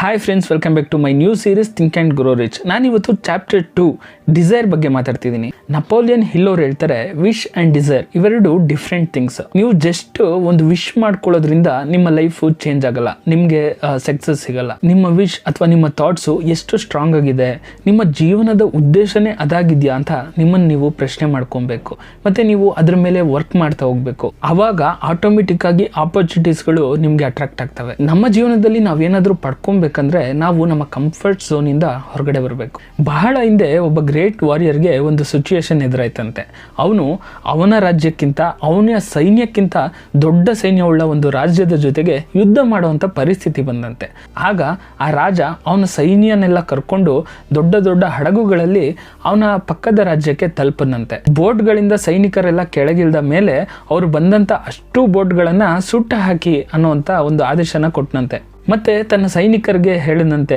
Hi friends, welcome back to my new series think and grow rich. ನಾನಿವತ್ತು chapter 2 desire ಬಗ್ಗೆ ಮಾತಾಡ್ತಿದ್ದೀನಿ. Napoleon Hill ಅವ್ರು ಹೇಳ್ತಾರೆ, wish and desire ಇವೆರಡು different things. ನೀವು ಜಸ್ಟ್ ಒಂದು ವಿಶ್ ಮಾಡ್ಕೊಳ್ಳೋದ್ರಿಂದ ನಿಮ್ಮ ಲೈಫು ಚೇಂಜ್ ಆಗಲ್ಲ, ನಿಮಗೆ ಸಕ್ಸಸ್ ಸಿಗಲ್ಲ. ನಿಮ್ಮ ವಿಶ್ ಅಥವಾ ನಿಮ್ಮ ಥಾಟ್ಸು ಎಷ್ಟು ಸ್ಟ್ರಾಂಗ್ ಆಗಿದೆ, ನಿಮ್ಮ ಜೀವನದ ಉದ್ದೇಶನೇ ಅದಾಗಿದೆಯಾ ಅಂತ ನಿಮ್ಮನ್ನು ನೀವು ಪ್ರಶ್ನೆ ಮಾಡ್ಕೊಬೇಕು. ಮತ್ತು ನೀವು ಅದ್ರ ಮೇಲೆ ವರ್ಕ್ ಮಾಡ್ತಾ ಹೋಗ್ಬೇಕು. ಆವಾಗ ಆಟೋಮೆಟಿಕ್ ಆಗಿ ಆಪರ್ಚುನಿಟೀಸ್ಗಳು ನಿಮಗೆ ಅಟ್ರಾಕ್ಟ್ ಆಗ್ತವೆ. ನಮ್ಮ ಜೀವನದಲ್ಲಿ ನಾವೇನಾದರೂ ಪಡ್ಕೊಬೇಕಂದ್ರೆ ನಾವು ನಮ್ಮ ಕಂಫರ್ಟ್ ಝೋನಿಂದ ಹೊರಗಡೆ ಬರಬೇಕು. ಬಹಳ ಹಿಂದೆ ಒಬ್ಬ ಗ್ರೇಟ್ ವಾರಿಯರ್ಗೆ ಒಂದು ಸಿಚುಯೇಷನ್ ಎದುರಾಯ್ತಂತೆ. ಅವನು ಅವನ ರಾಜ್ಯಕ್ಕಿಂತ ಅವನ ಸೈನ್ಯಕ್ಕಿಂತ ದೊಡ್ಡ ಸೈನ್ಯವುಳ್ಳ ಒಂದು ರಾಜ್ಯದ ಜೊತೆಗೆ ಯುದ್ಧ ಮಾಡುವಂಥ ಪರಿಸ್ಥಿತಿ ಬಂದಂತೆ. ಆಗ ಆ ರಾಜ ಅವನ ಸೈನ್ಯನೆಲ್ಲ ಕರ್ಕೊಂಡು ದೊಡ್ಡ ದೊಡ್ಡ ಹಡಗುಗಳಲ್ಲಿ ಅವನ ಪಕ್ಕದ ರಾಜ್ಯಕ್ಕೆ ತಲುಪನಂತೆ. ಬೋಟ್ಗಳಿಂದ ಸೈನಿಕರೆಲ್ಲ ಕೆಳಗಿಳಿದ ಮೇಲೆ ಅವರು ಬಂದಂಥ ಅಷ್ಟು ಬೋಟ್ಗಳನ್ನು ಸುಟ್ಟು ಹಾಕಿ ಅನ್ನುವಂಥ ಒಂದು ಆದೇಶನ ಕೊಟ್ಟನಂತೆ. ಮತ್ತೆ ತನ್ನ ಸೈನಿಕರಿಗೆ ಹೇಳಿದಂತೆ,